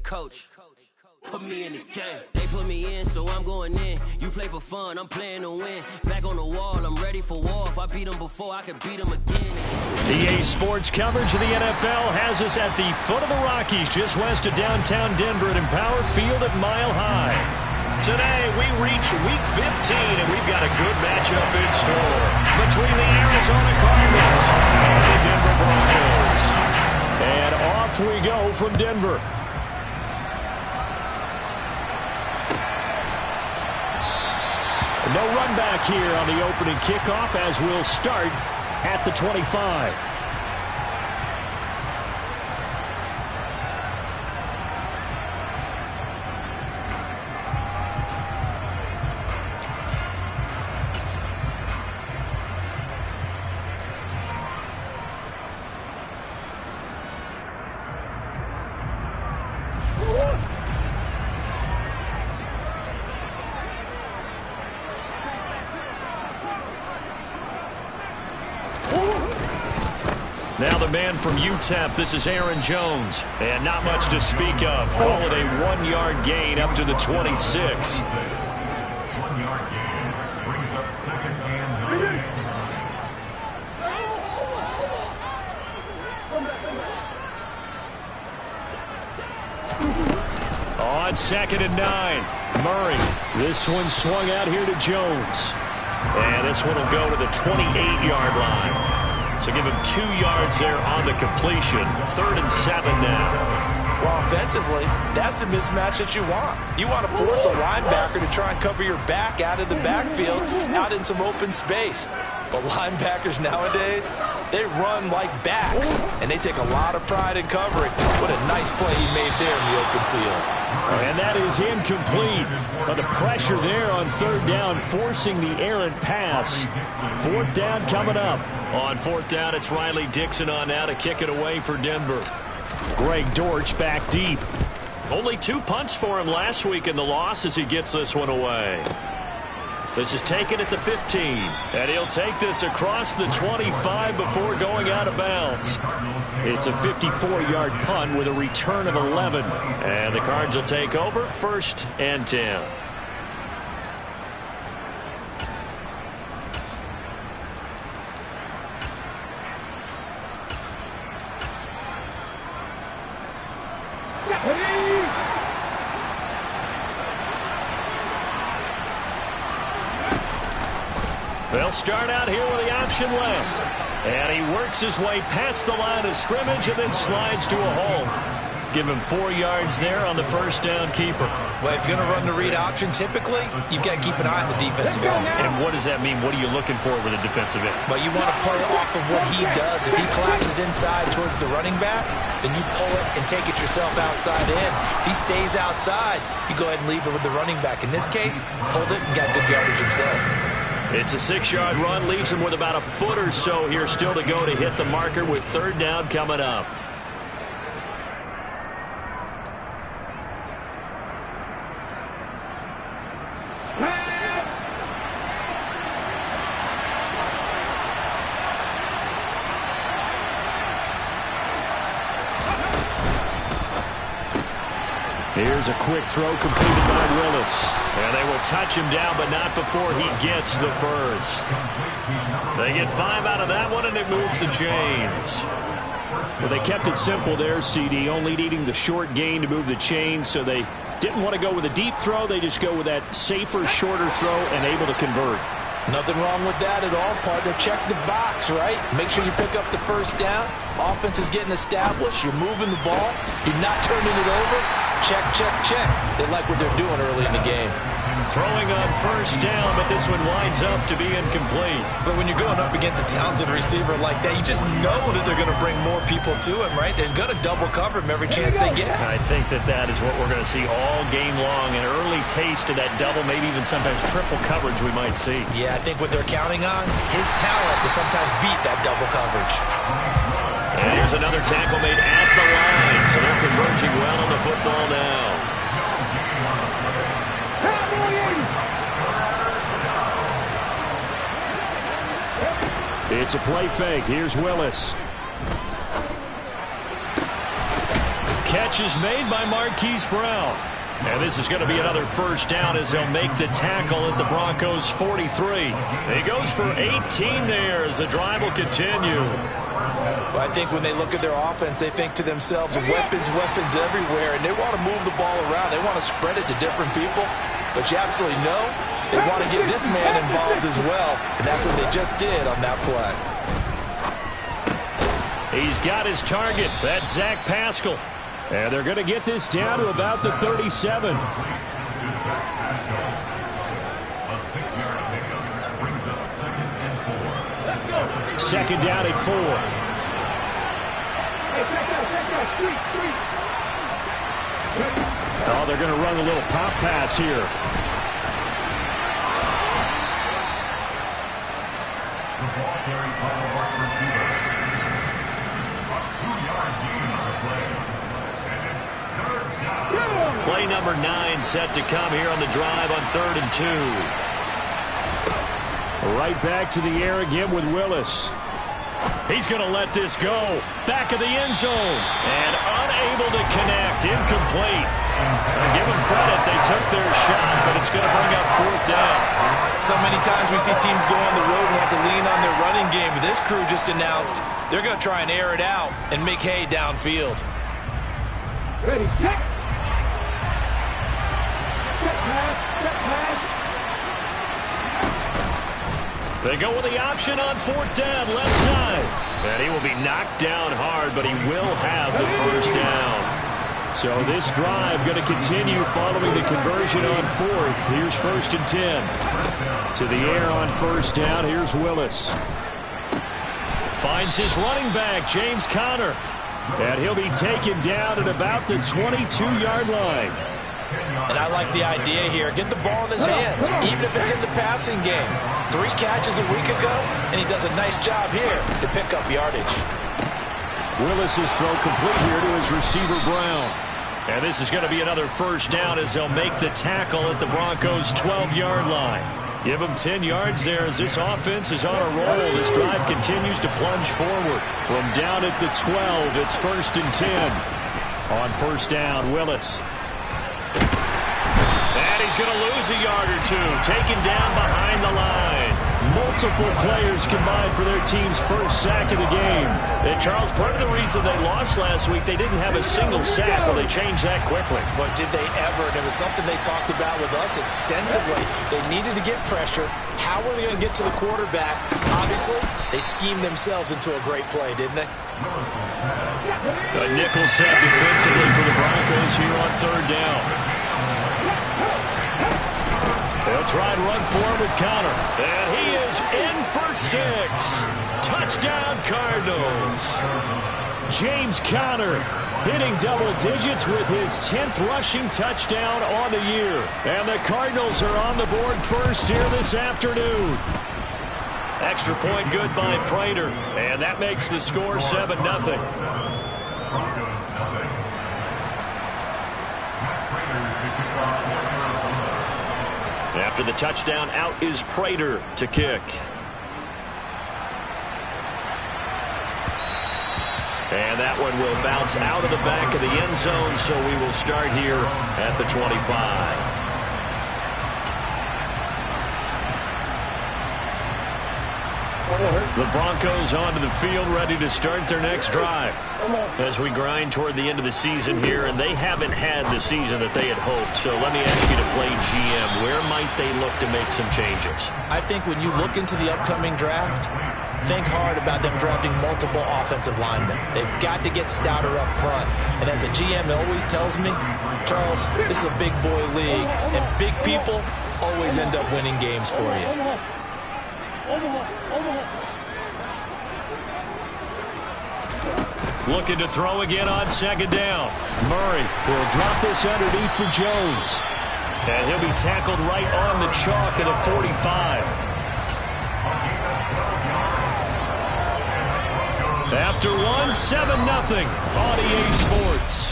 coach, put me in the game. They put me in, so I'm going in. You play for fun, I'm playing to win. Back on the wall, I'm ready for war. If I beat them before, I could beat them again. EA Sports coverage of the NFL has us at the foot of the Rockies, just west of downtown Denver at Empower Field at Mile High. Today, we reach Week 15, and we've got a good matchup in store between the Arizona Cardinals and the Denver Broncos. And off we go from Denver. No run back here on the opening kickoff as we'll start at the 25. Now the man from UTEP, this is Aaron Jones. And not much to speak of. Call it a 1-yard gain up to the 26. 1-yard gain brings up second and 9. On second and 9, Murray. This one swung out here to Jones. And this one will go to the 28-yard line. So give him 2 yards there on the completion. 3rd and 7 now. Well, offensively, that's the mismatch that you want. You want to force a linebacker to try and cover your back out of the backfield, out in some open space. But linebackers nowadays, they run like backs, and they take a lot of pride in covering. What a nice play he made there in the open field. And that is incomplete. But the pressure there on 3rd down, forcing the errant pass. 4th down coming up. On 4th down, it's Riley Dixon on now to kick it away for Denver. Greg Dortch back deep. Only 2 punts for him last week in the loss as he gets this one away. This is taken at the 15, and he'll take this across the 25 before going out of bounds. It's a 54-yard punt with a return of 11, and the Cards will take over 1st and 10. They'll start out here with the option left. And he works his way past the line of scrimmage and then slides to a hole. Give him 4 yards there on the 1st down keeper. Well, if you're going to run the read option, typically, you've got to keep an eye on the defensive end. And what does that mean? What are you looking for with a defensive end? Well, you want to play off of what he does. If he collapses inside towards the running back, then you pull it and take it yourself outside in. If he stays outside, you go ahead and leave it with the running back. In this case, pulled it and got good yardage himself. It's a 6-yard run, leaves him with about a foot or so here still to go to hit the marker with 3rd down coming up. Here's a quick throw completed by Willis. And they will touch him down, but not before he gets the first. They get 5 out of that one, and it moves the chains. Well, they kept it simple there, CD, only needing the short gain to move the chains, so they didn't want to go with a deep throw. They just go with that safer, shorter throw and able to convert. Nothing wrong with that at all, partner. Check the box, right? Make sure you pick up the 1st down. Offense is getting established. You're moving the ball. You're not turning it over. Check, check, check. They like what they're doing early in the game. Throwing on 1st down, but this one winds up to be incomplete. But when you're going up against a talented receiver like that, you just know that they're going to bring more people to him, right? They're going to double cover him every chance they get. I think that is what we're going to see all game long. An early taste of that double, maybe even sometimes triple coverage we might see. Yeah, I think what they're counting on, his talent to sometimes beat that double coverage. And here's another tackle made at the line, so they're converging well on the football now. It's a play fake. Here's Willis. Catch catch is made by Marquise Brown. And this is going to be another first down as they'll make the tackle at the Broncos' 43. He goes for 18 there as the drive will continue. Well, I think when they look at their offense, they think to themselves, weapons, weapons everywhere, and they want to move the ball around. They want to spread it to different people. But you absolutely know they want to get this man involved as well, and that's what they just did on that play. He's got his target. That's Zach Pascal. And they're going to get this down to about the 37. A 6-yard pickup brings up 2nd and 4. Second down at 4. Oh, they're going to run a little pop pass here. The ball carried by the wide receiver. A 2-yard gain on the play. And it's 3rd down. Play number 9 set to come here on the drive on 3rd and 2. Right back to the air again with Willis. He's going to let this go. Back of the end zone. And unable to connect. Incomplete. Give them credit. They took their shot, but it's going to bring up 4th down. So many times we see teams go on the road and have to lean on their running game. But this crew just announced they're going to try and air it out and make hay downfield. Ready, check. Check pass, check pass. They go with the option on 4th down, left side. And he will be knocked down hard, but he will have the first down. So this drive going to continue following the conversion on 4th. Here's 1st and 10. To the air on 1st down. Here's Willis. Finds his running back, James Conner. And he'll be taken down at about the 22-yard line. And I like the idea here. Get the ball in his hands, even if it's in the passing game. 3 catches a week ago, and he does a nice job here to pick up yardage. Willis's throw complete here to his receiver, Brown. And this is going to be another first down as they'll make the tackle at the Broncos' 12-yard line. Give them 10 yards there as this offense is on a roll. This drive continues to plunge forward. From down at the 12, it's 1st and 10. On 1st down, Willis. And he's going to lose a yard or 2. Taken down behind the line. Multiple players combined for their team's first sack of the game. And Charles, part of the reason they lost last week, they didn't have a single sack. Well, they changed that quickly. But did they ever? And it was something they talked about with us extensively. They needed to get pressure. How were they going to get to the quarterback? Obviously, they schemed themselves into a great play, didn't they? A nickel set defensively for the Broncos here on 3rd down. They'll try and run for him with Conner. And he is in for 6. Touchdown, Cardinals. James Conner hitting double digits with his 10th rushing touchdown on the year. And the Cardinals are on the board first here this afternoon. Extra point good by Prater. And that makes the score 7-0. After the touchdown, out is Prater to kick. And that one will bounce out of the back of the end zone, so we will start here at the 25. The Broncos onto the field, ready to start their next drive. As we grind toward the end of the season here, and they haven't had the season that they had hoped. So let me ask you to play GM. Where might they look to make some changes? I think when you look into the upcoming draft, think hard about them drafting multiple offensive linemen. They've got to get stouter up front. And as a GM always tells me, Charles, this is a big boy league, and big people always end up winning games for you. Looking to throw again on 2nd down. Murray will drop this underneath for Jones. And he'll be tackled right on the chalk at the 45. After one, 7-0 on EA Sports.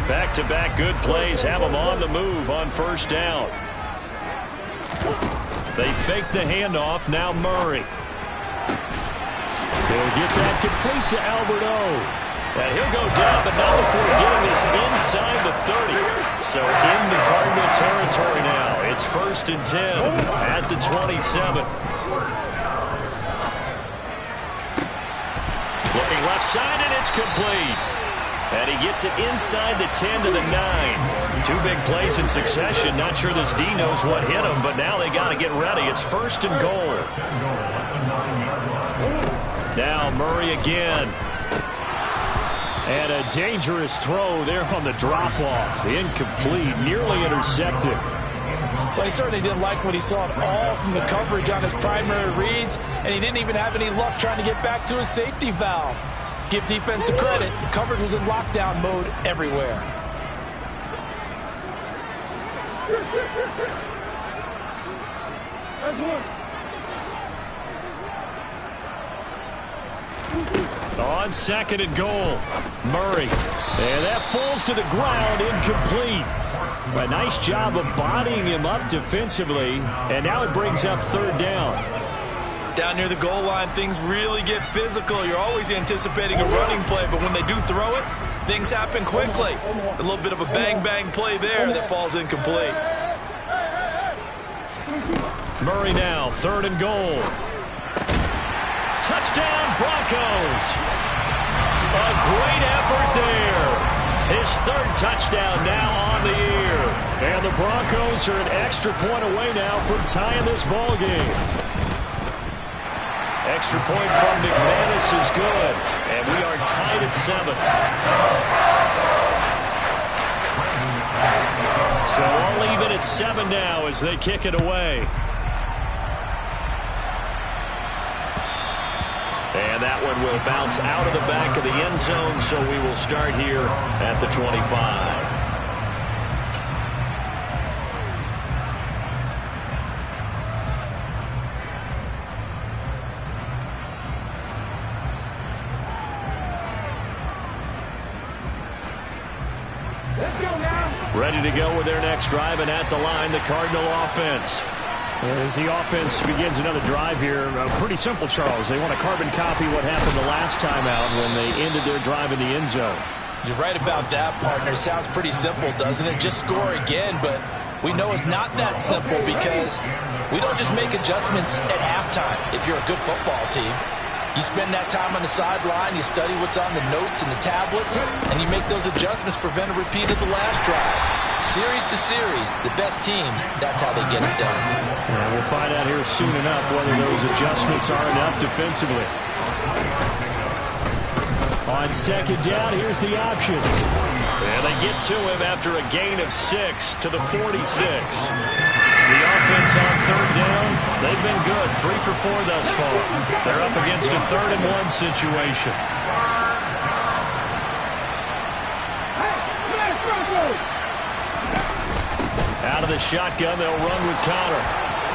Back-to-back good plays have them on the move on 1st down. They fake the handoff. Now Murray. He'll get that complete to Alberto. And he'll go down, but not before getting this inside the 30. So in the Cardinal territory now. It's 1st and 10 at the 27. Looking left side, and it's complete. And he gets it inside the 10 to the 9. 2 big plays in succession. Not sure this D knows what hit him, but now they got to get ready. It's 1st and goal. Now Murray again. And a dangerous throw there on the drop-off. Incomplete, nearly intercepted. Well, he certainly didn't like what he saw at all from the coverage on his primary reads, and he didn't even have any luck trying to get back to his safety valve. Give defense a credit. Coverage was in lockdown mode everywhere. On 2nd and goal, Murray. And that falls to the ground, incomplete. A nice job of bodying him up defensively, and now it brings up 3rd down. Down near the goal line, things really get physical. You're always anticipating a running play, but when they do throw it, things happen quickly. A little bit of a bang-bang play there that falls incomplete. Murray now, 3rd and goal. Touchdown, Broncos. A great effort there. His 3rd touchdown now on the year. And the Broncos are an extra point away now from tying this ball game. Extra point from McManus is good. And we are tied at 7. So all even at 7 now as they kick it away. And that one will bounce out of the back of the end zone, so we will start here at the 25. Let's go now. Ready to go with their next drive, and at the line, the Cardinal offense. As the offense begins another drive here, pretty simple, Charles. They want to carbon copy what happened the last time out when they ended their drive in the end zone. You're right about that, partner. Sounds pretty simple, doesn't it? Just score again, but we know it's not that simple because we don't just make adjustments at halftime if you're a good football team. You spend that time on the sideline, you study what's on the notes and the tablets, and you make those adjustments, prevent a repeat of the last drive. Series to series, the best teams, that's how they get it done. And we'll find out here soon enough whether those adjustments are enough defensively. On 2nd down, here's the option. And they get to him after a gain of 6 to the 46. The offense on 3rd down, they've been good. 3 for 4 thus far. They're up against a 3rd and 1 situation. Out of the shotgun, they'll run with Connor.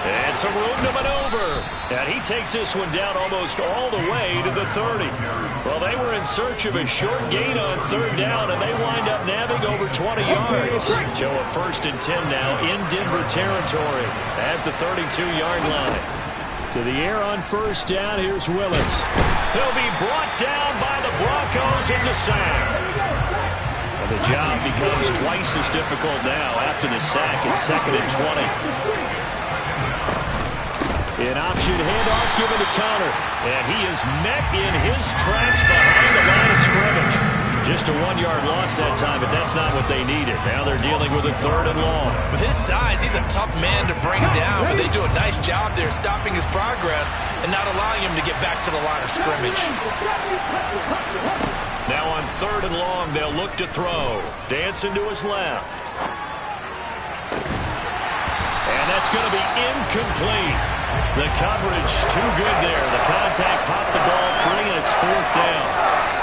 And some room to maneuver. And he takes this one down almost all the way to the 30. Well, they were in search of a short gain on 3rd down, and they wind up nabbing over 20 yards. So a 1st and 10 now in Denver territory at the 32-yard line. To the air on 1st down, here's Willis. He'll be brought down by the Broncos. It's a sack. The job becomes twice as difficult now after the sack. It's 2nd and 20. An option handoff given to Connor. And he is met in his tracks behind the line of scrimmage. Just a 1-yard loss that time, but that's not what they needed. Now they're dealing with a 3rd and long. With his size, he's a tough man to bring down, but they do a nice job there stopping his progress and not allowing him to get back to the line of scrimmage. Now on 3rd and long, they'll look to throw. Dancing to his left. And that's going to be incomplete. The coverage too good there. The contact popped the ball free, and it's 4th down.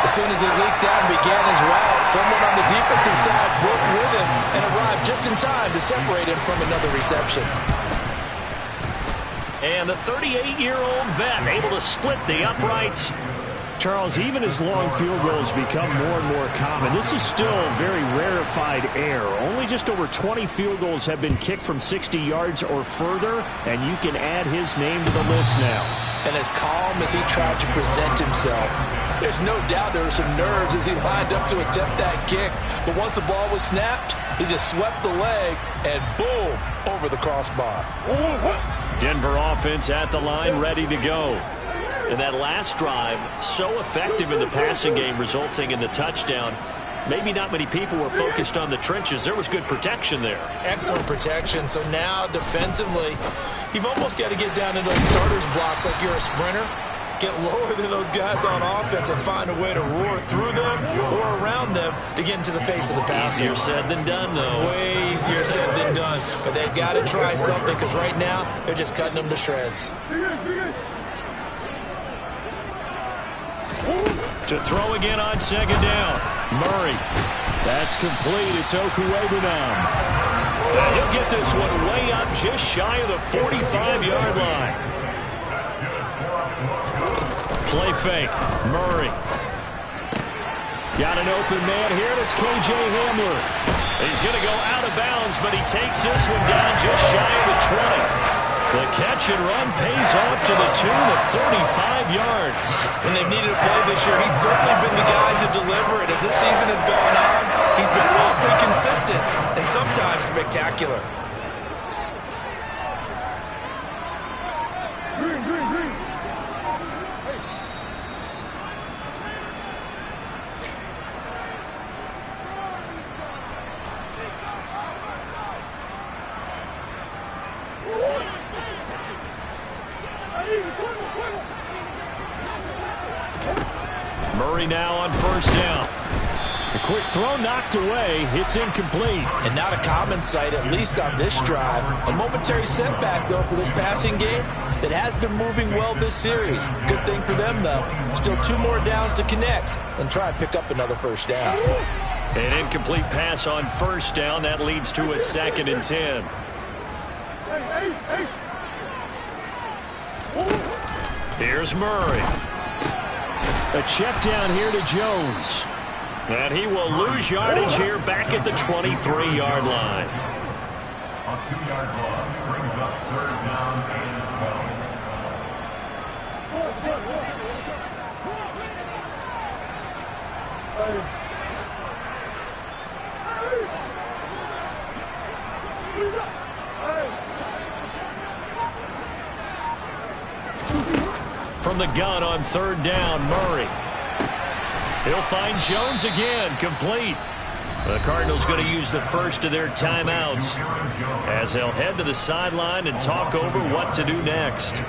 As soon as he leaked out and began his route, someone on the defensive side broke with him and arrived just in time to separate him from another reception. And the 38-year-old vet able to split the uprights. Charles, even as long field goals become more and more common, this is still very rarefied air. Only just over 20 field goals have been kicked from 60 yards or further, and you can add his name to the list now. And as calm as he tried to present himself, there's no doubt there were some nerves as he lined up to attempt that kick. But once the ball was snapped, he just swept the leg and boom, over the crossbar. Denver offense at the line, ready to go. And that last drive, so effective in the passing game, resulting in the touchdown. Maybe not many people were focused on the trenches. There was good protection there. Excellent protection. So now defensively, you've almost got to get down to those starters blocks like you're a sprinter. Get lower than those guys on offense and find a way to roar through them or around them to get into the face of the passer. Easier said than done, though. Way easier said than done. But they've got to try something because right now they're just cutting them to shreds. To throw again on second down. Murray. That's complete. It's Okuwebunam. He'll get this one way up just shy of the 45-yard line. Play fake. Murray. Got an open man here, and it's K.J. Hamler. He's going to go out of bounds, but he takes this one down just shy of the 20. The catch and run pays off to the tune of 35 yards. When they've needed a play this year, he's certainly been the guy to deliver it. As this season has gone on, he's been awfully consistent and sometimes spectacular. Murray now on first down. A quick throw knocked away. It's incomplete. And not a common sight, at least on this drive. A momentary setback, though, for this passing game that has been moving well this series. Good thing for them, though. Still 2 more downs to connect and try and pick up another first down. An incomplete pass on first down. That leads to a 2nd and 10. Here's Murray. A check down here to Jones. And he will lose yardage here back at the 23-yard line. A 2-yard loss brings up 3rd down and 12. From the gun on 3rd down, Murray. He'll find Jones again, complete. The Cardinals going to use the first of their timeouts as they'll head to the sideline and talk over what to do next.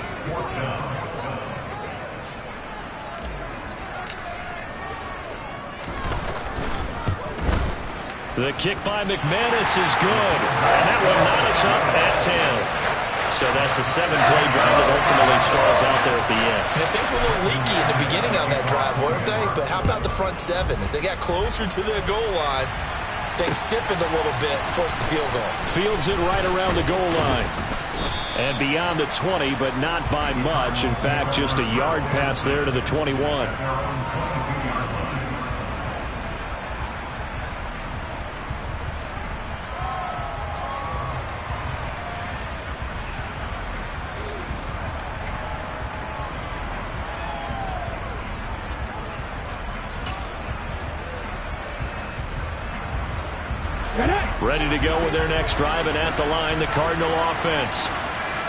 The kick by McManus is good, and that will knot us up at 10. So that's a 7-play drive that ultimately stalls out there at the end. And things were a little leaky in the beginning on that drive, weren't they? But how about the front 7? As they got closer to the goal line, things stiffened a little bit, forced the field goal. Fields it right around the goal line. And beyond the 20, but not by much. In fact, just a yard pass there to the 21. Ready to go with their next drive, and at the line, the Cardinal offense.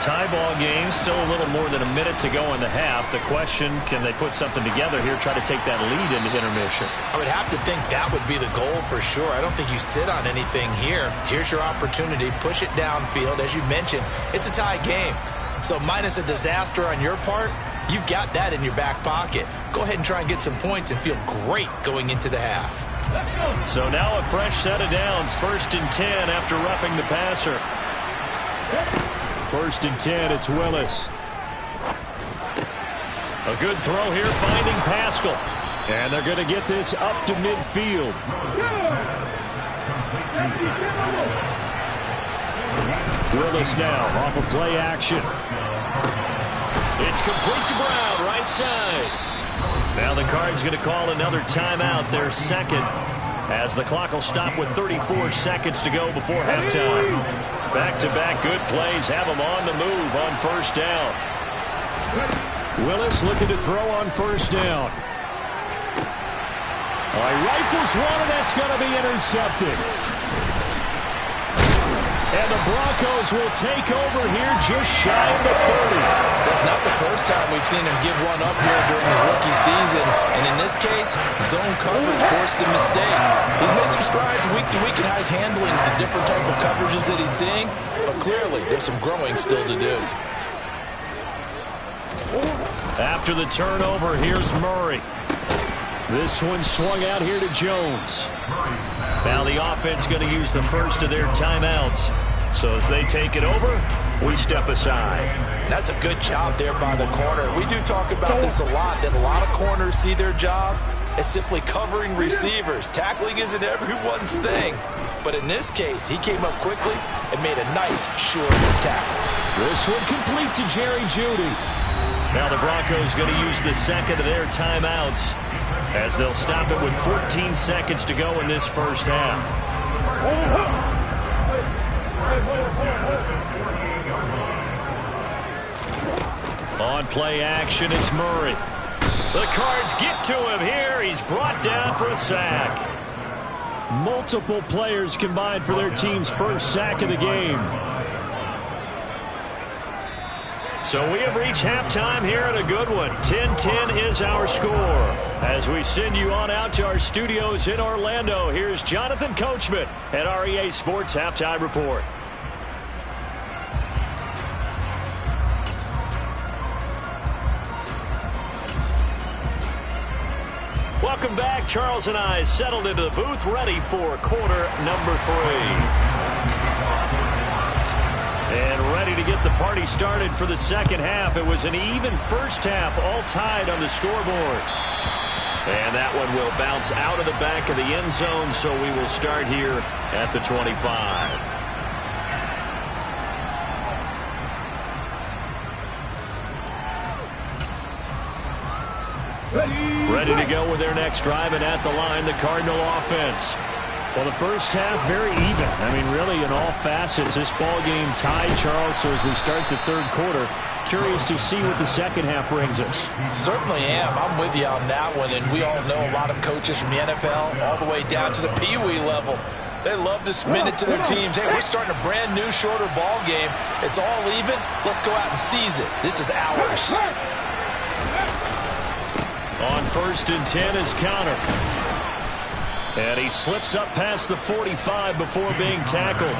Tie ball game, still a little more than a minute to go in the half. The question, can they put something together here, try to take that lead into intermission? I would have to think that would be the goal for sure. I don't think you sit on anything here. Here's your opportunity. Push it downfield. As you mentioned, it's a tie game. So minus a disaster on your part, you've got that in your back pocket. Go ahead and try and get some points and feel great going into the half. So now a fresh set of downs. 1st and 10 after roughing the passer. 1st and 10, it's Willis. A good throw here, finding Pascal. And they're going to get this up to midfield. Willis now off of play action. It's complete to Brown, right side. Now the Cards going to call another timeout, their second, as the clock will stop with 34 seconds to go before halftime. Back-to-back good plays have them on the move on first down. Willis looking to throw on first down. Rifles one, and that's going to be intercepted. And the Broncos will take over here just shy of the 30. That's not the first time we've seen him give one up here during his rookie season. And in this case, zone coverage forced the mistake. He's made some strides week to week in how he's handling the different type of coverages that he's seeing. But clearly, there's some growing still to do. After the turnover, here's Murray. This one swung out here to Jones. Now the offense going to use the first of their timeouts. So as they take it over, we step aside. That's a good job there by the corner. We do talk about this a lot, that a lot of corners see their job as simply covering receivers. Tackling isn't everyone's thing. But in this case, he came up quickly and made a nice, sure tackle. This one complete to Jerry Jeudy. Now the Broncos going to use the second of their timeouts, as they'll stop it with 14 seconds to go in this first half. On play action, it's Murray. The Cards get to him here. He's brought down for a sack. Multiple players combined for their team's first sack of the game. So we have reached halftime here at a good one. 10-10 is our score. As we send you on out to our studios in Orlando, here's Jonathan Coachman at REA Sports Halftime Report. Welcome back. Charles and I settled into the booth, ready for quarter number 3. And ready to get the party started for the second half. It was an even first half, all tied on the scoreboard. And that one will bounce out of the back of the end zone, so we will start here at the 25. Ready to go with their next drive, and at the line, the Cardinal offense. Well, the first half, very even. I mean, really, in all facets, this ball game tied, Charles. So as we start the third quarter, curious to see what the second half brings us. Certainly am. I'm with you on that one. And we all know a lot of coaches from the NFL all the way down to the Pee-wee level. They love to spin it to their teams. Hey, we're starting a brand new, shorter ball game. It's all even. Let's go out and seize it. This is ours. On 1st and 10 is Connor. And he slips up past the 45 before being tackled.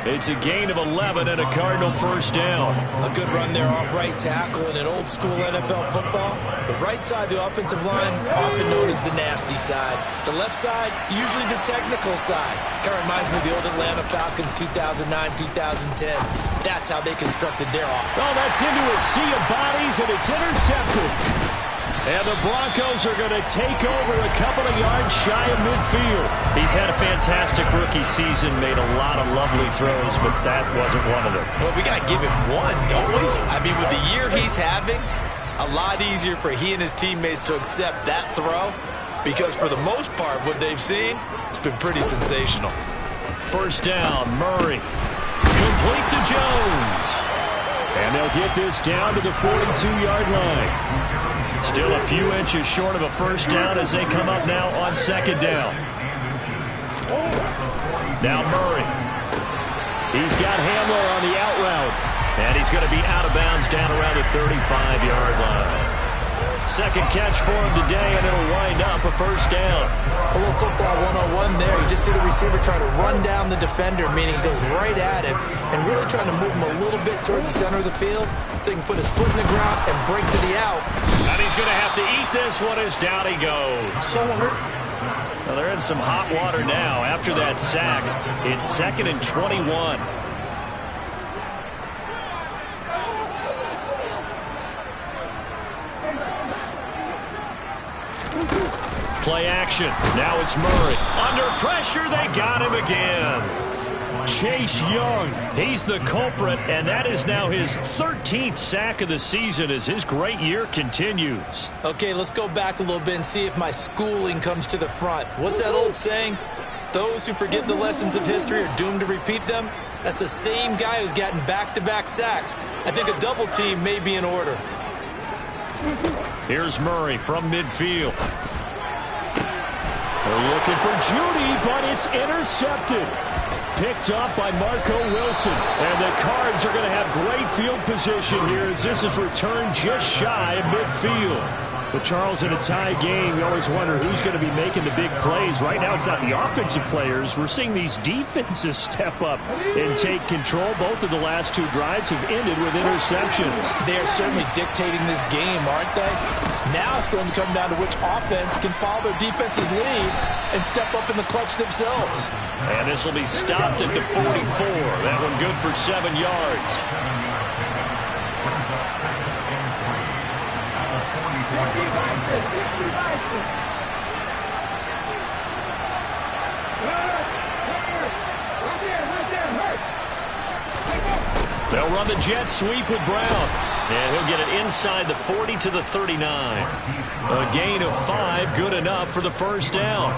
It's a gain of 11 and a Cardinal first down. A good run there off right tackle in an old school NFL football. The right side of the offensive line, often known as the nasty side. The left side, usually the technical side. Kind of reminds me of the old Atlanta Falcons 2009-2010. That's how they constructed their offense. Oh, that's into a sea of bodies, and it's intercepted. And the Broncos are going to take over a couple of yards shy of midfield. He's had a fantastic rookie season, made a lot of lovely throws, but that wasn't one of them. Well, we got to give him one, don't we? I mean, with the year he's having, a lot easier for he and his teammates to accept that throw, because for the most part, what they've seen, it's been pretty sensational. First down, Murray. Complete to Jones. And they'll get this down to the 42-yard line. Still a few inches short of a first down as they come up now on second down. Now Murray. He's got Hamler on the out route. And he's going to be out of bounds down around the 35-yard line. Second catch for him today, and it'll wind up a first down. A little football 101 there. You just see the receiver trying to run down the defender, meaning he goes right at him and really trying to move him a little bit towards the center of the field so he can put his foot in the ground and break to the out. And he's going to have to eat this one as down he goes. Well, they're in some hot water now. After that sack, it's 2nd and 21. Play action. Now it's Murray. Under pressure, they got him again. Chase Young, he's the culprit, and that is now his 13th sack of the season as his great year continues. Okay, let's go back a little bit and see if my schooling comes to the front. What's that old saying? Those who forget the lessons of history are doomed to repeat them. That's the same guy who's gotten back-to-back sacks. I think a double team may be in order. Here's Murray from midfield. They're looking for Judy, but it's intercepted. Picked up by Marco Wilson. And the Cards are going to have great field position here as this is returned just shy of midfield. But Charles, in a tie game, you always wonder who's going to be making the big plays. Right now, it's not the offensive players. We're seeing these defenses step up and take control. Both of the last two drives have ended with interceptions. They are certainly dictating this game, aren't they? Now it's going to come down to which offense can follow their defense's lead and step up in the clutch themselves. And this will be stopped at the 44. That one good for 7 yards. They'll run the jet sweep with Brown. And he'll get it inside the 40 to the 39. A gain of 5, good enough for the first down.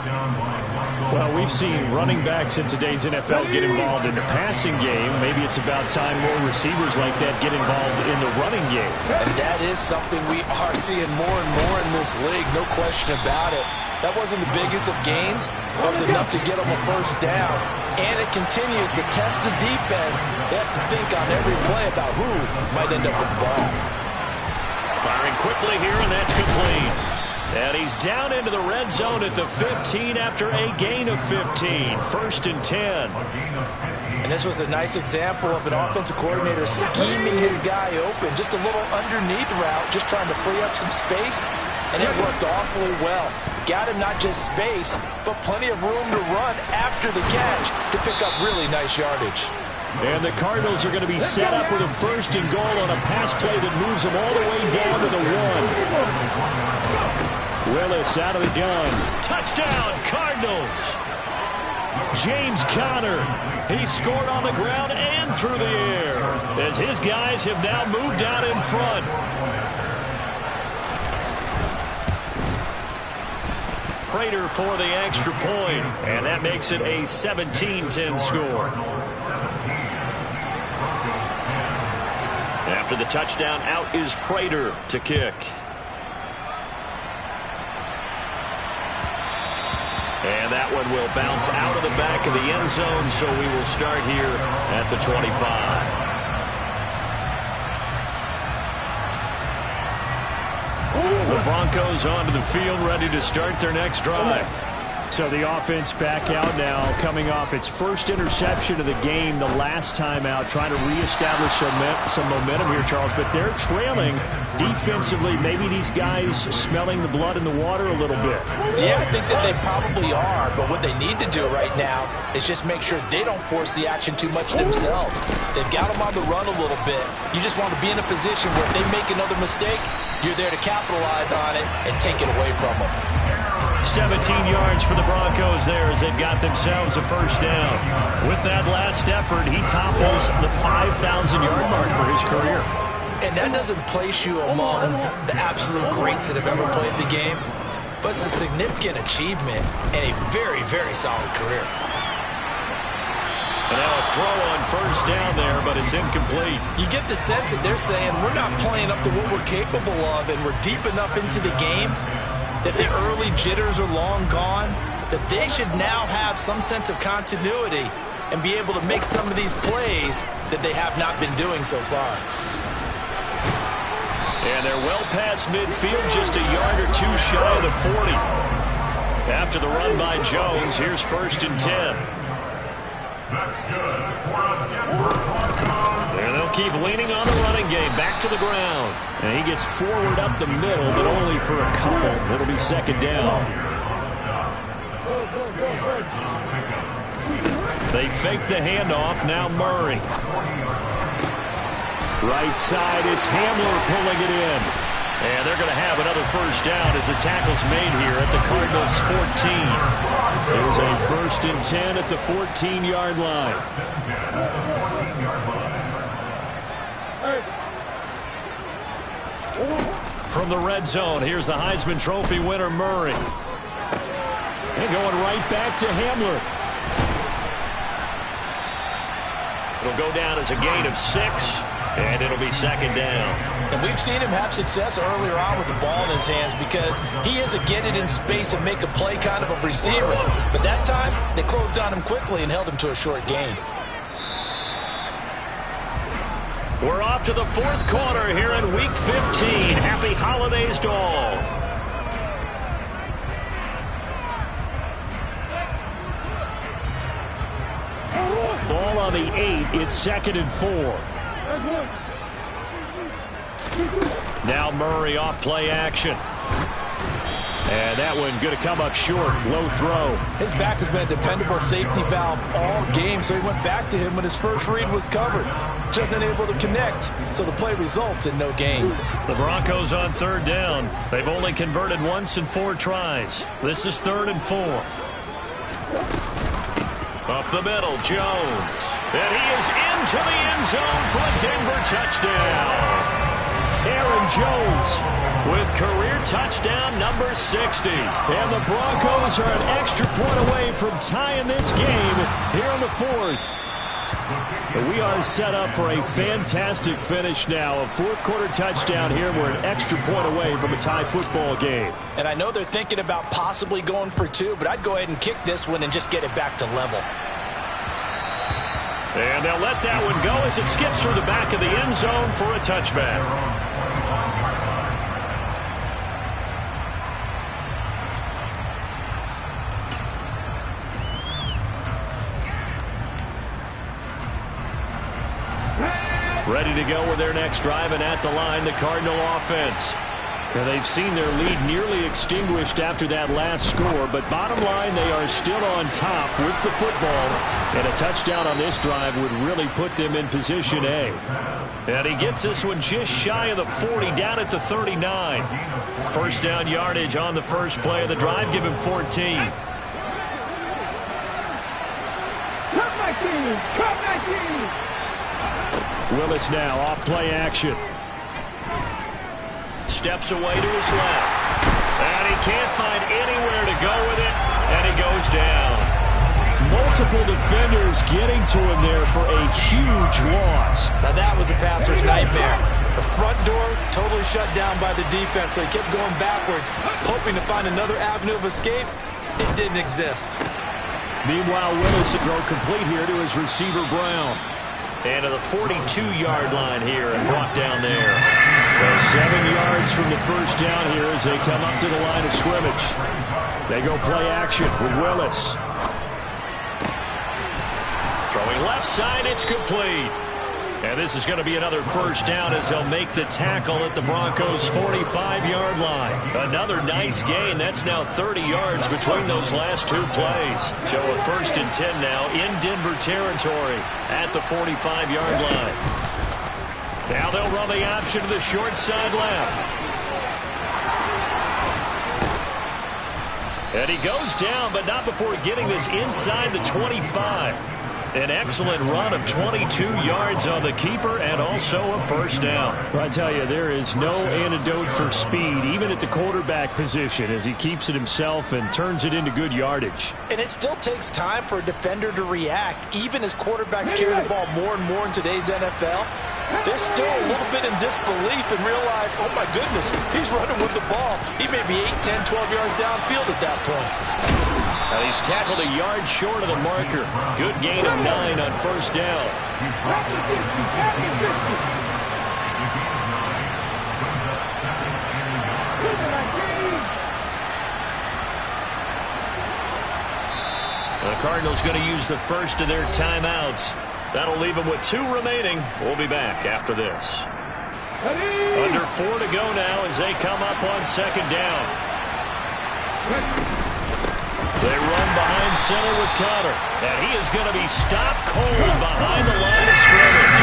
Well, we've seen running backs in today's NFL get involved in the passing game. Maybe it's about time more receivers like that get involved in the running game. And that is something we are seeing more and more in this league, no question about it. That wasn't the biggest of gains. It was enough to get them a first down. And it continues to test the defense. They have to think on every play about who might end up with the ball. Firing quickly here, and that's complete. And he's down into the red zone at the 15 after a gain of 15. 1st and 10. And this was a nice example of an offensive coordinator scheming his guy open. Just a little underneath route, just trying to free up some space. And it worked awfully well. Got him not just space, but plenty of room to run after the catch to pick up really nice yardage. And the Cardinals are going to be set up with a 1st and goal on a pass play that moves them all the way down to the 1. Willis out of the gun. Touchdown, Cardinals. James Conner. He scored on the ground and through the air as his guys have now moved out in front. Prater for the extra point, and that makes it a 17-10 score. After the touchdown, out is Prater to kick. And that one will bounce out of the back of the end zone, so we will start here at the 25. The Broncos onto the field, ready to start their next drive. So the offense back out now, coming off its first interception of the game the last time out, trying to reestablish some momentum here, Charles. But they're trailing defensively. Maybe these guys smelling the blood in the water a little bit. Yeah, I think that they probably are. But what they need to do right now is just make sure they don't force the action too much themselves. They've got them on the run a little bit. You just want to be in a position where if they make another mistake, you're there to capitalize on it and take it away from them. 17 yards for the Broncos there as they've got themselves a first down. With that last effort, he topples the 5,000-yard mark for his career. And that doesn't place you among the absolute greats that have ever played the game, but it's a significant achievement and a very, very solid career. And now a throw on first down there, but it's incomplete. You get the sense that they're saying we're not playing up to what we're capable of, and we're deep enough into the game that the early jitters are long gone, that they should now have some sense of continuity and be able to make some of these plays that they have not been doing so far. And they're well past midfield, just a yard or two shy of the 40. After the run by Jones, here's 1st and 10. That's good for a Denver Broncos. And they'll keep leaning on the running game, back to the ground. And he gets forward up the middle, but only for a couple. It'll be 2nd down. They fake the handoff, now Murray. Right side, it's Hamler pulling it in. And they're going to have another first down as the tackle's made here at the Cardinals' 14. It was a 1st First and 10 at the 14-yard line. From the red zone, here's the Heisman Trophy winner, Murray. And going right back to Hamler. It'll go down as a gain of 6, and it'll be second down. And we've seen him have success earlier on with the ball in his hands because he is a get it in space and make a play kind of a receiver. But that time, they closed on him quickly and held him to a short gain. We're off to the fourth quarter here in Week 15. Happy holidays to all. Ball on the 8. It's second and 4. Now Murray off play action. And that one going to come up short. Low throw. His back has been a dependable safety valve all game, so he went back to him when his first read was covered. Just unable to connect, so the play results in no gain. The Broncos on third down. They've only converted once in 4 tries. This is 3rd and 4. Up the middle, Jones. And he is into the end zone for a Denver touchdown. Aaron Jones with career touchdown number 60. And the Broncos are an extra point away from tying this game here in the 4th. We are set up for a fantastic finish now. A fourth-quarter touchdown here. We're an extra point away from a tie football game. And I know they're thinking about possibly going for 2, but I'd go ahead and kick this one and just get it back to level. And they'll let that one go as it skips through the back of the end zone for a touchback. Ready to go with their next drive, and at the line, the Cardinal offense. Now, they've seen their lead nearly extinguished after that last score, but bottom line, they are still on top with the football, and a touchdown on this drive would really put them in position A. And he gets this one just shy of the 40, down at the 39. First down yardage on the first play of the drive, give him 14. Come back in! Willis now off play action. Steps away to his left. And he can't find anywhere to go with it. And he goes down. Multiple defenders getting to him there for a huge loss. Now that was a passer's nightmare. The front door totally shut down by the defense, so he kept going backwards, hoping to find another avenue of escape. It didn't exist. Meanwhile, Willis will throw complete here to his receiver, Brown. And to the 42-yard line here and brought down there. So 7 yards from the first down here as they come up to the line of scrimmage. They go play action with Willis. Throwing left side, it's complete. And this is going to be another first down as they'll make the tackle at the Broncos' 45-yard line. Another nice gain. That's now 30 yards between those last 2 plays. So a 1st and 10 now in Denver territory at the 45-yard line. Now they'll run the option to the short side left. And he goes down, but not before getting this inside the 25. An excellent run of 22 yards on the keeper and also a first down. Well, I tell you, there is no antidote for speed, even at the quarterback position, as he keeps it himself and turns it into good yardage. And it still takes time for a defender to react, even as quarterbacks carry the ball more and more in today's NFL. They're still a little bit in disbelief and realize, oh my goodness, he's running with the ball. He may be 8, 10, 12 yards downfield at that point. Now he's tackled a yard short of the marker. Good gain of 9 on first down. The Cardinals going to use the first of their timeouts. That'll leave them with 2 remaining. We'll be back after this. Under 4 to go now as they come up on second down. They run behind center with Conner. And he is going to be stopped cold behind the line of scrimmage.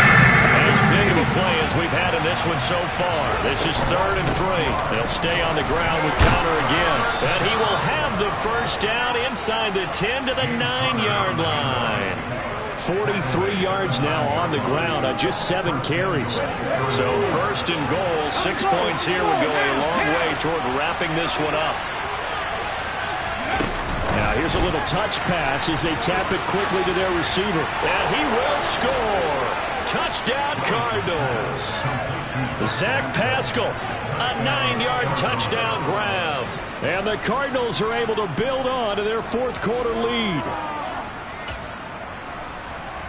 That is big string of a play as we've had in this one so far. This is 3rd and 3. They'll stay on the ground with Connor again. And he will have the first down inside the 10 to the 9-yard line. 43 yards now on the ground on just 7 carries. So 1st and goal, 6 points here would go a long way toward wrapping this one up. Now here's a little touch pass as they tap it quickly to their receiver. And he will score. Touchdown Cardinals. Zach Pascal, a 9-yard touchdown grab. And the Cardinals are able to build on to their 4th quarter lead.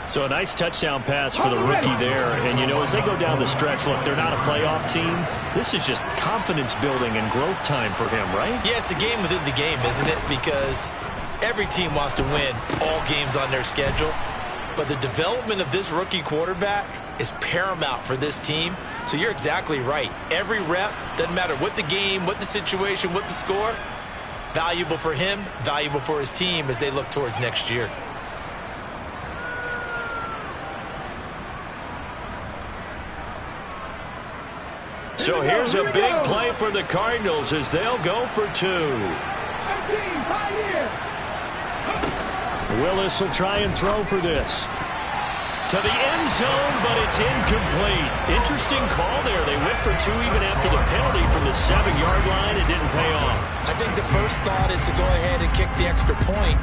So a nice touchdown pass for the rookie there. And, you know, as they go down the stretch, look, they're not a playoff team. This is just confidence building and growth time for him, right? Yeah, it's a game within the game, isn't it? Because every team wants to win all games on their schedule. But the development of this rookie quarterback is paramount for this team. So you're exactly right. Every rep, doesn't matter what the game, what the situation, what the score, valuable for him, valuable for his team as they look towards next year. So here's a big play for the Cardinals as they'll go for 2. Willis will try and throw for this. To the end zone, but it's incomplete. Interesting call there. They went for 2 even after the penalty from the 7-yard line. It didn't pay off. I think the first thought is to go ahead and kick the extra point,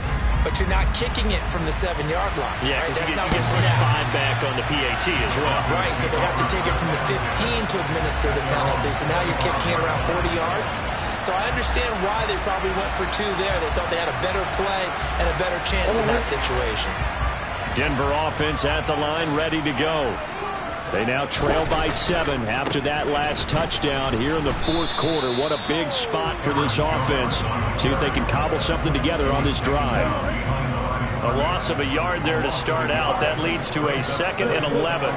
but you're not kicking it from the 7-yard line. Yeah, right? because That's you not get what's pushed snapped. 5 back on the PAT as well. Right, so they have to take it from the 15 to administer the penalty. So now you're kicking it around 40 yards. So I understand why they probably went for 2 there. They thought they had a better play and a better chance in that situation. Denver offense at the line, ready to go. They now trail by 7 after that last touchdown here in the 4th quarter. What a big spot for this offense. See if they can cobble something together on this drive. A loss of a yard there to start out. That leads to a 2nd and 11.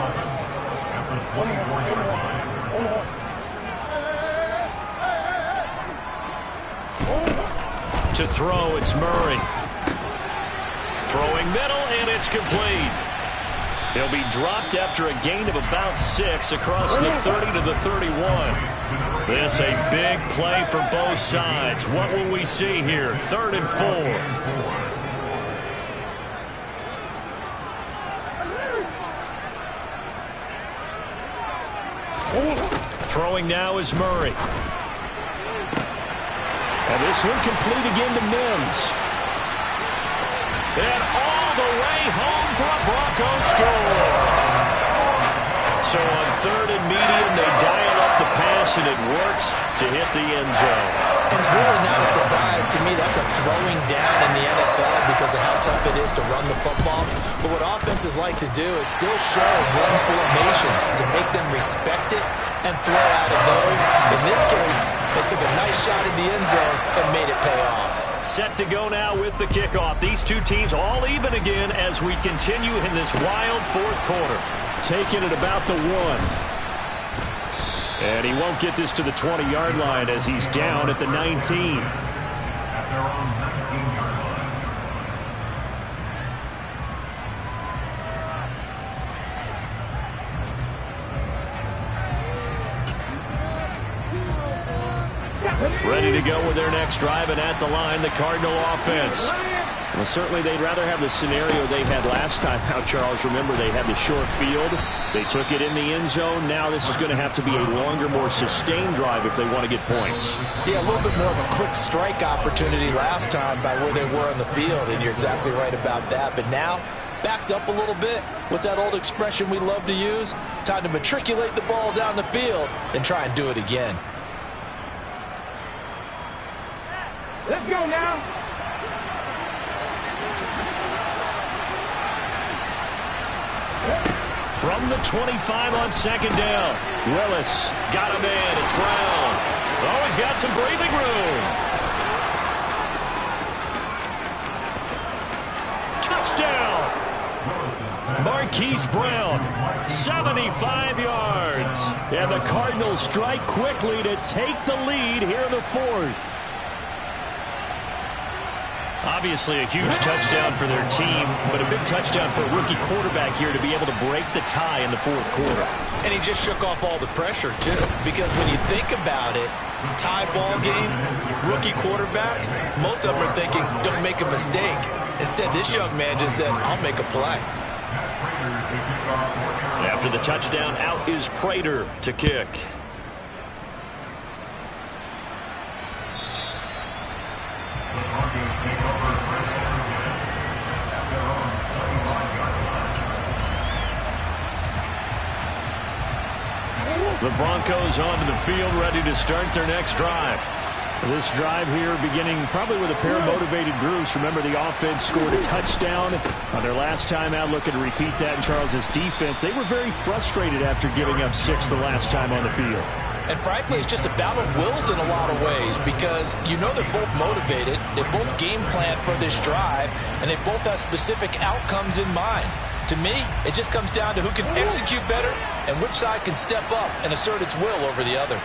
To throw, it's Murray. Throwing middle, and it's complete. He'll be dropped after a gain of about 6 across the 30 to the 31. This a big play for both sides. What will we see here? 3rd and 4. Throwing now is Murray. And this one complete again to Mims. And all the way home for a Broncos score. So on 3rd and medium, they dial up the pass, and it works to hit the end zone. And it's really not a surprise to me. That's a throwing down in the NFL because of how tough it is to run the football. But what offenses like to do is still show run formations to make them respect it and throw out of those. In this case, they took a nice shot at the end zone and made it pay off. Set to go now with the kickoff. These two teams all even again as we continue in this wild 4th quarter. Taking it about the 1. And he won't get this to the 20-yard line as he's down at the 19. At their own 19-yard line. Ready to go with their next drive, and at the line, the Cardinal offense. Well, certainly they'd rather have the scenario they had last time out, Charles. Remember, they had the short field. They took it in the end zone. Now this is going to have to be a longer, more sustained drive if they want to get points. Yeah, a little bit more of a quick strike opportunity last time by where they were on the field, and you're exactly right about that. But now, backed up a little bit. What's that old expression we love to use? Time to matriculate the ball down the field and try and do it again. Let's go now. From the 25 on 2nd down. Willis got a man. It's Brown. Oh, he's got some breathing room. Touchdown. Marquise Brown, 75 yards. And the Cardinals strike quickly to take the lead here in the 4th. Obviously a huge touchdown for their team, but a big touchdown for a rookie quarterback here to be able to break the tie in the fourth quarter. And he just shook off all the pressure, too. Because when you think about it, tie ball game, rookie quarterback, most of them are thinking, don't make a mistake. Instead, this young man just said, I'll make a play. After the touchdown, out is Prater to kick. The Broncos onto the field, ready to start their next drive. This drive here beginning probably with a pair of motivated groups. Remember, the offense scored a touchdown on their last time out, looking to repeat that in Charles' defense. They were very frustrated after giving up 6 the last time on the field. And frankly, it's just a battle of wills in a lot of ways because you know they're both motivated, they both game plan for this drive, and they both have specific outcomes in mind. To me, it just comes down to who can execute better and which side can step up and assert its will over the other.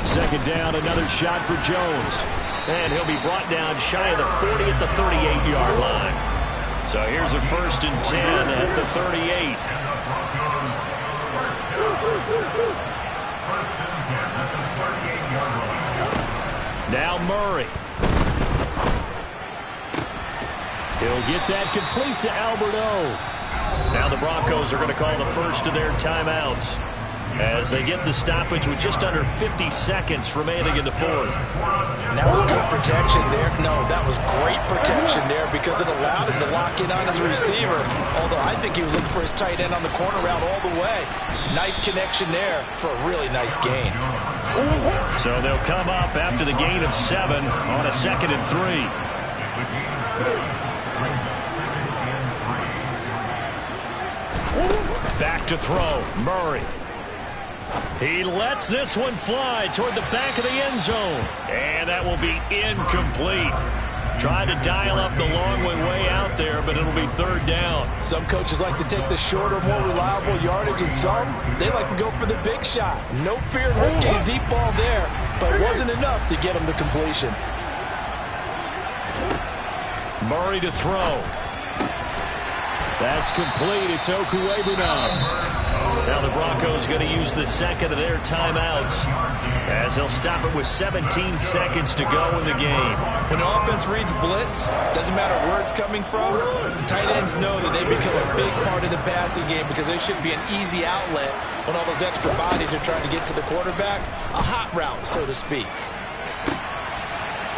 Second down, another shot for Jones. And he'll be brought down shy of the 40 at the 38-yard line. So here's a 1st and 10 at the 38. Now Murray. He'll get that complete to Alberto. Now the Broncos are going to call the first of their timeouts as they get the stoppage with just under 50 seconds remaining in the fourth. And that was good protection there. No, that was great protection there because it allowed him to lock in on his receiver. Although I think he was looking for his tight end on the corner route all the way. Nice connection there for a really nice gain. So they'll come up after the gain of 7 on a 2nd and 3. Back to throw, Murray. He lets this one fly toward the back of the end zone. And that will be incomplete. Trying to dial up the long way out there, but it'll be 3rd down. Some coaches like to take the shorter, more reliable yardage, and some, they like to go for the big shot. No fear in risking a deep ball there, but it wasn't enough to get him to completion. Murray to throw. That's complete. It's Okuwebunam. Now the Broncos going to use the 2nd of their timeouts as they'll stop it with 17 seconds to go in the game. When the offense reads blitz, doesn't matter where it's coming from, tight ends know that they become a big part of the passing game because they should be an easy outlet when all those extra bodies are trying to get to the quarterback. A hot route, so to speak.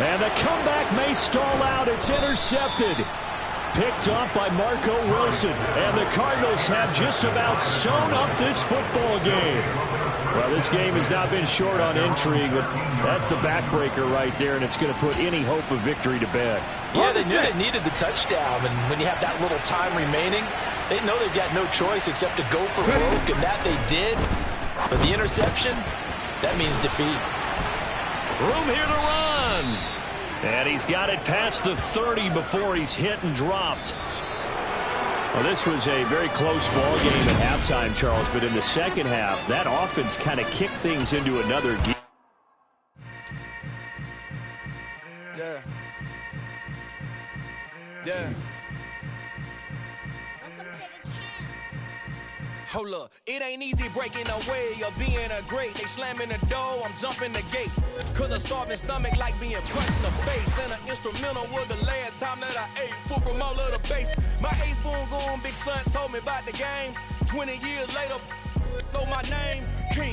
And the comeback may stall out. It's intercepted. Picked off by Marco Wilson. And the Cardinals have just about sewn up this football game. Well, this game has not been short on intrigue, but that's the backbreaker right there, and it's going to put any hope of victory to bed. Yeah, they knew they needed the touchdown, and when you have that little time remaining, they know they've got no choice except to go for broke, and that they did. But the interception, that means defeat. Room here to run. And he's got it past the 30 before he's hit and dropped. Well, this was a very close ball game at halftime, Charles, but in the second half, that offense kind of kicked things into another gear. Yeah. Hold up, it ain't easy breaking away or being a great. They slamming the door, I'm jumping the gate. Cause a starving stomach like being punched in the face. And an instrumental was the last time that I ate. Full from all of the bass. My A-spoon going, big son told me about the game. 20 years later, know my name, King.